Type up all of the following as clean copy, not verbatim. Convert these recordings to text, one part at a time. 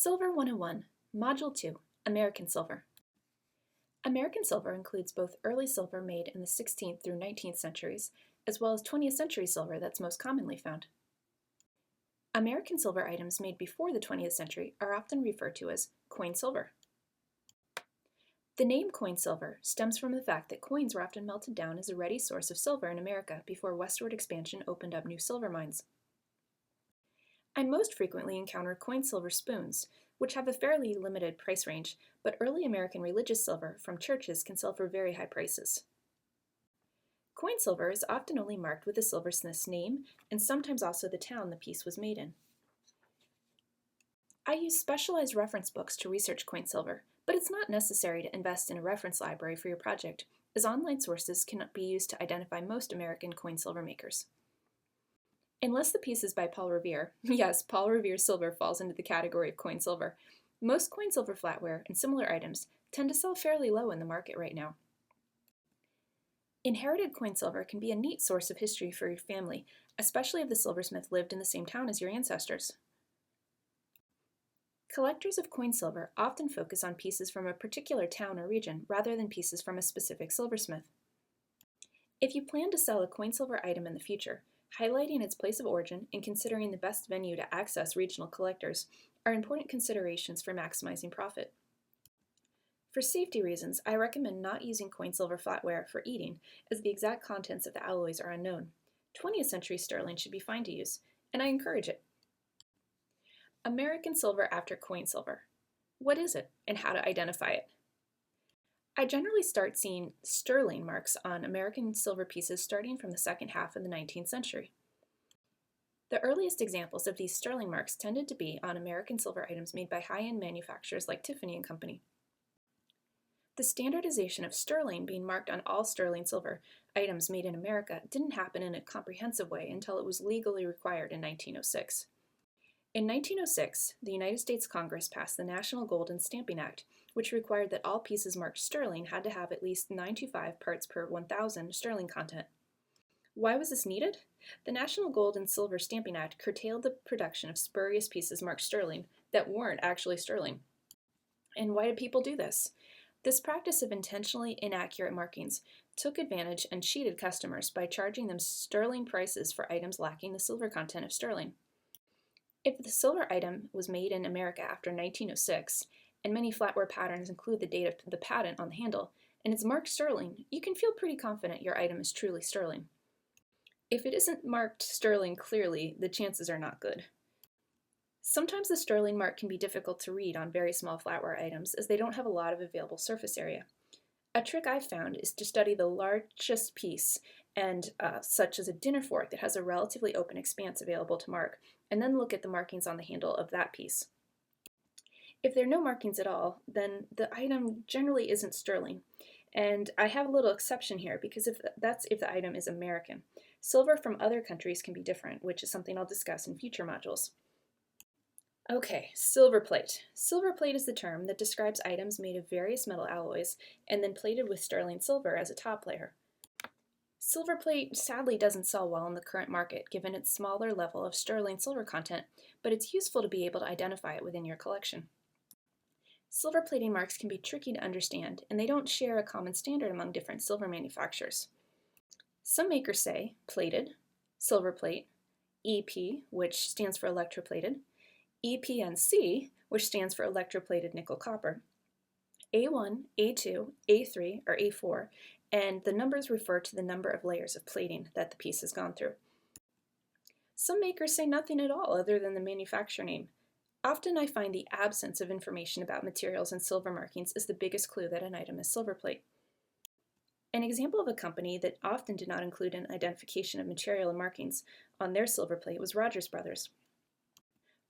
Silver 101, Module 2, American Silver. American silver includes both early silver made in the 16th through 19th centuries, as well as 20th century silver that's most commonly found. American silver items made before the 20th century are often referred to as coin silver. The name coin silver stems from the fact that coins were often melted down as a ready source of silver in America before westward expansion opened up new silver mines. I most frequently encounter coin silver spoons, which have a fairly limited price range, but early American religious silver from churches can sell for very high prices. Coin silver is often only marked with the silversmith's name and sometimes also the town the piece was made in. I use specialized reference books to research coin silver, but it's not necessary to invest in a reference library for your project, as online sources can be used to identify most American coin silver makers. Unless the piece is by Paul Revere, yes, Paul Revere's silver falls into the category of coin silver, most coin silver flatware and similar items tend to sell fairly low in the market right now. Inherited coin silver can be a neat source of history for your family, especially if the silversmith lived in the same town as your ancestors. Collectors of coin silver often focus on pieces from a particular town or region rather than pieces from a specific silversmith. If you plan to sell a coin silver item in the future, highlighting its place of origin and considering the best venue to access regional collectors are important considerations for maximizing profit. For safety reasons, I recommend not using coin silver flatware for eating, as the exact contents of the alloys are unknown. 20th century sterling should be fine to use, and I encourage it. American silver after coin silver. What is it, and how to identify it? I generally start seeing sterling marks on American silver pieces starting from the second half of the 19th century. The earliest examples of these sterling marks tended to be on American silver items made by high-end manufacturers like Tiffany & Company. The standardization of sterling being marked on all sterling silver items made in America didn't happen in a comprehensive way until it was legally required in 1906. In 1906, the United States Congress passed the National Gold and Stamping Act, which required that all pieces marked sterling had to have at least 925 parts per 1,000 sterling content. Why was this needed? The National Gold and Silver Stamping Act curtailed the production of spurious pieces marked sterling that weren't actually sterling. And why did people do this? This practice of intentionally inaccurate markings took advantage and cheated customers by charging them sterling prices for items lacking the silver content of sterling. If the silver item was made in America after 1906, and many flatware patterns include the date of the patent on the handle, and it's marked sterling, you can feel pretty confident your item is truly sterling. If it isn't marked sterling clearly, the chances are not good. Sometimes the sterling mark can be difficult to read on very small flatware items as they don't have a lot of available surface area. A trick I've found is to study the largest piece, and such as a dinner fork that has a relatively open expanse available to mark, and then look at the markings on the handle of that piece. If there are no markings at all, then the item generally isn't sterling. And I have a little exception here because if the item is American. Silver from other countries can be different, which is something I'll discuss in future modules. Okay, silver plate. Silver plate is the term that describes items made of various metal alloys and then plated with sterling silver as a top layer. Silver plate sadly doesn't sell well in the current market given its smaller level of sterling silver content, but it's useful to be able to identify it within your collection. Silver plating marks can be tricky to understand, and they don't share a common standard among different silver manufacturers. Some makers say plated, silver plate, EP, which stands for electroplated, EPNC, which stands for electroplated nickel copper, A1, A2, A3, or A4, and the numbers refer to the number of layers of plating that the piece has gone through. Some makers say nothing at all other than the manufacturer name. Often I find the absence of information about materials and silver markings is the biggest clue that an item is silver plate. An example of a company that often did not include an identification of material and markings on their silver plate was Rogers Brothers.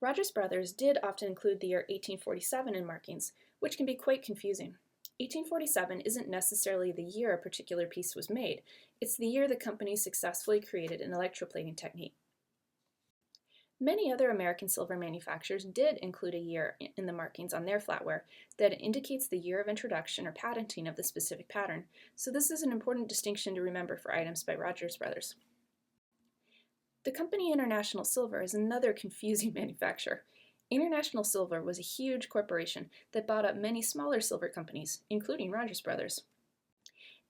Rogers Brothers did often include the year 1847 in markings, which can be quite confusing. 1847 isn't necessarily the year a particular piece was made, it's the year the company successfully created an electroplating technique. Many other American silver manufacturers did include a year in the markings on their flatware that indicates the year of introduction or patenting of the specific pattern, so this is an important distinction to remember for items by Rogers Brothers. The company International Silver is another confusing manufacturer. International Silver was a huge corporation that bought up many smaller silver companies, including Rogers Brothers.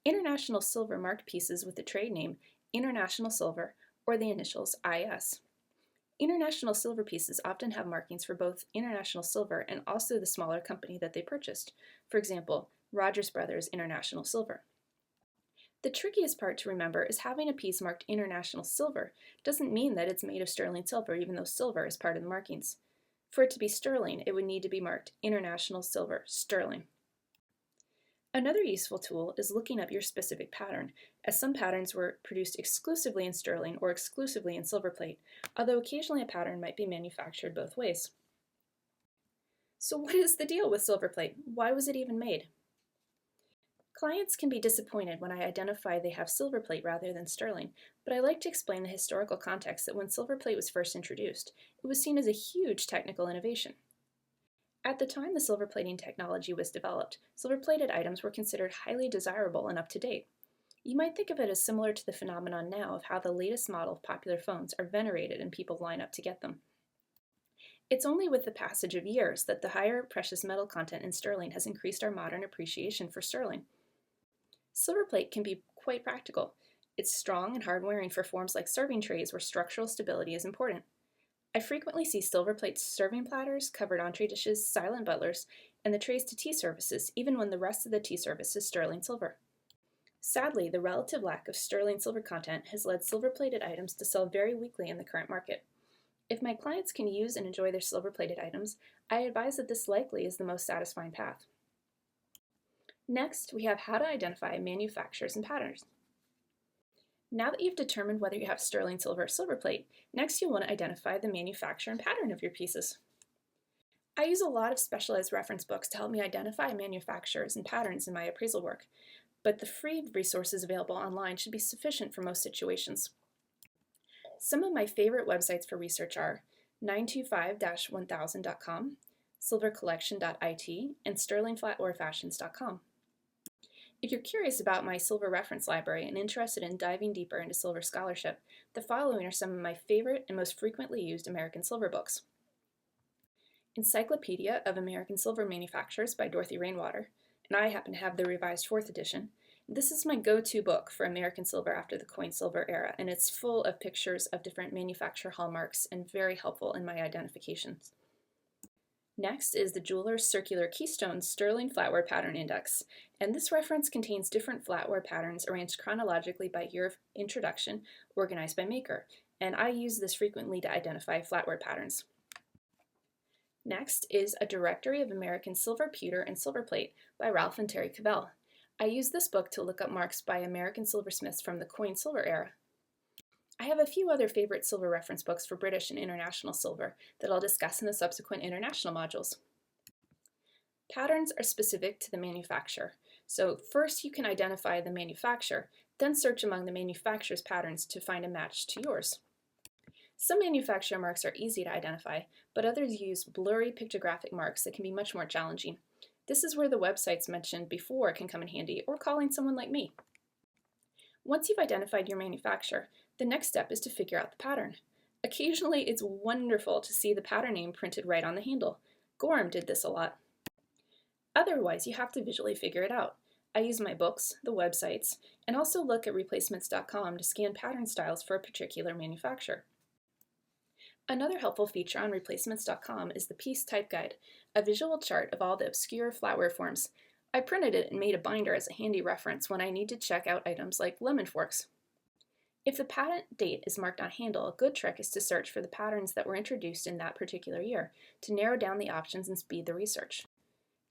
International Silver marked pieces with the trade name International Silver or the initials IS. International Silver pieces often have markings for both International Silver and also the smaller company that they purchased. For example, Rogers Brothers International Silver. The trickiest part to remember is having a piece marked International Silver doesn't mean that it's made of sterling silver, even though silver is part of the markings. For it to be sterling, it would need to be marked International Silver Sterling. Another useful tool is looking up your specific pattern, as some patterns were produced exclusively in sterling or exclusively in silver plate, although occasionally a pattern might be manufactured both ways. So what is the deal with silver plate? Why was it even made? Clients can be disappointed when I identify they have silver plate rather than sterling, but I like to explain the historical context that when silver plate was first introduced, it was seen as a huge technical innovation. At the time the silver plating technology was developed, silver-plated items were considered highly desirable and up-to-date. You might think of it as similar to the phenomenon now of how the latest model of popular phones are venerated and people line up to get them. It's only with the passage of years that the higher precious metal content in sterling has increased our modern appreciation for sterling. Silver plate can be quite practical. It's strong and hard-wearing for forms like serving trays where structural stability is important. I frequently see silver plate serving platters, covered entree dishes, silent butlers, and the trays to tea services, even when the rest of the tea service is sterling silver. Sadly, the relative lack of sterling silver content has led silver-plated items to sell very weakly in the current market. If my clients can use and enjoy their silver-plated items, I advise that this likely is the most satisfying path. Next, we have how to identify manufacturers and patterns. Now that you've determined whether you have sterling silver or silver plate, next you'll want to identify the manufacturer and pattern of your pieces. I use a lot of specialized reference books to help me identify manufacturers and patterns in my appraisal work, but the free resources available online should be sufficient for most situations. Some of my favorite websites for research are 925-1000.com, silvercollection.it, and sterlingflatwarefashions.com. If you're curious about my silver reference library and interested in diving deeper into silver scholarship, the following are some of my favorite and most frequently used American silver books. Encyclopedia of American Silver Manufacturers by Dorothy Rainwater, and I happen to have the revised 4th edition. This is my go-to book for American silver after the coin silver era, and it's full of pictures of different manufacturer hallmarks and very helpful in my identifications. Next is the Jeweler's Circular Keystone Sterling Flatware Pattern Index, and this reference contains different flatware patterns arranged chronologically by year of introduction, organized by maker, and I use this frequently to identify flatware patterns. Next is A Directory of American Silver Pewter and Silver Plate by Ralph and Terry Cavell. I use this book to look up marks by American silversmiths from the coin silver era. I have a few other favorite silver reference books for British and international silver that I'll discuss in the subsequent international modules. Patterns are specific to the manufacturer, so first you can identify the manufacturer, then search among the manufacturer's patterns to find a match to yours. Some manufacturer marks are easy to identify, but others use blurry pictographic marks that can be much more challenging. This is where the websites mentioned before can come in handy, or calling someone like me. Once you've identified your manufacturer, the next step is to figure out the pattern. Occasionally, it's wonderful to see the pattern name printed right on the handle. Gorham did this a lot. Otherwise, you have to visually figure it out. I use my books, the websites, and also look at replacements.com to scan pattern styles for a particular manufacturer. Another helpful feature on replacements.com is the Piece Type Guide, a visual chart of all the obscure flatware forms. I printed it and made a binder as a handy reference when I need to check out items like lemon forks. If the patent date is marked on handle, a good trick is to search for the patterns that were introduced in that particular year to narrow down the options and speed the research.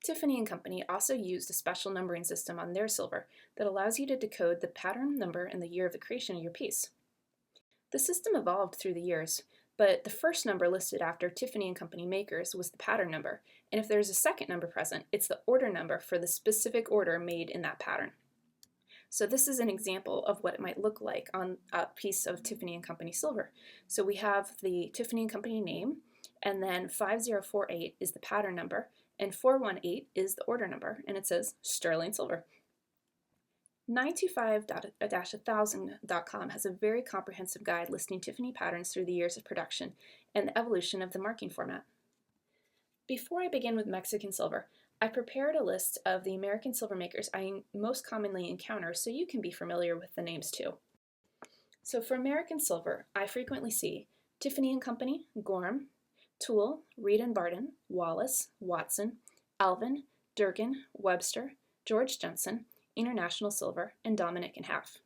Tiffany & Company also used a special numbering system on their silver that allows you to decode the pattern number and the year of the creation of your piece. The system evolved through the years, but the first number listed after Tiffany & Company makers was the pattern number, and if there's a second number present, it's the order number for the specific order made in that pattern. So this is an example of what it might look like on a piece of Tiffany & Company silver. So we have the Tiffany & Company name, and then 5048 is the pattern number, and 418 is the order number, and it says sterling silver. 925-1000.com has a very comprehensive guide listing Tiffany patterns through the years of production and the evolution of the marking format. Before I begin with Mexican silver, I prepared a list of the American silver makers I most commonly encounter so you can be familiar with the names too. So for American silver, I frequently see Tiffany & Company, Gorham, Toole, Reed & Barton, Wallace, Watson, Alvin, Durgan, Webster, George Jensen, International Silver, and Dominick & Half.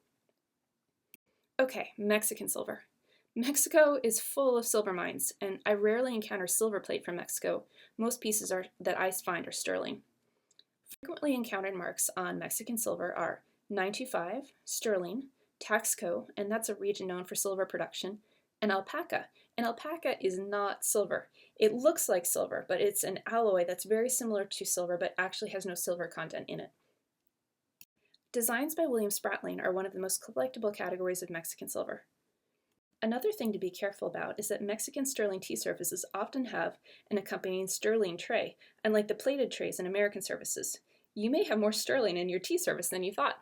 Okay, Mexican silver. Mexico is full of silver mines, and I rarely encounter silver plate from Mexico. Most pieces that I find are sterling. Frequently encountered marks on Mexican silver are 925, sterling, Taxco, and that's a region known for silver production, and alpaca. And alpaca is not silver. It looks like silver, but it's an alloy that's very similar to silver but actually has no silver content in it. Designs by William Spratling are one of the most collectible categories of Mexican silver. Another thing to be careful about is that Mexican sterling tea services often have an accompanying sterling tray, unlike the plated trays in American services. You may have more sterling in your tea service than you thought.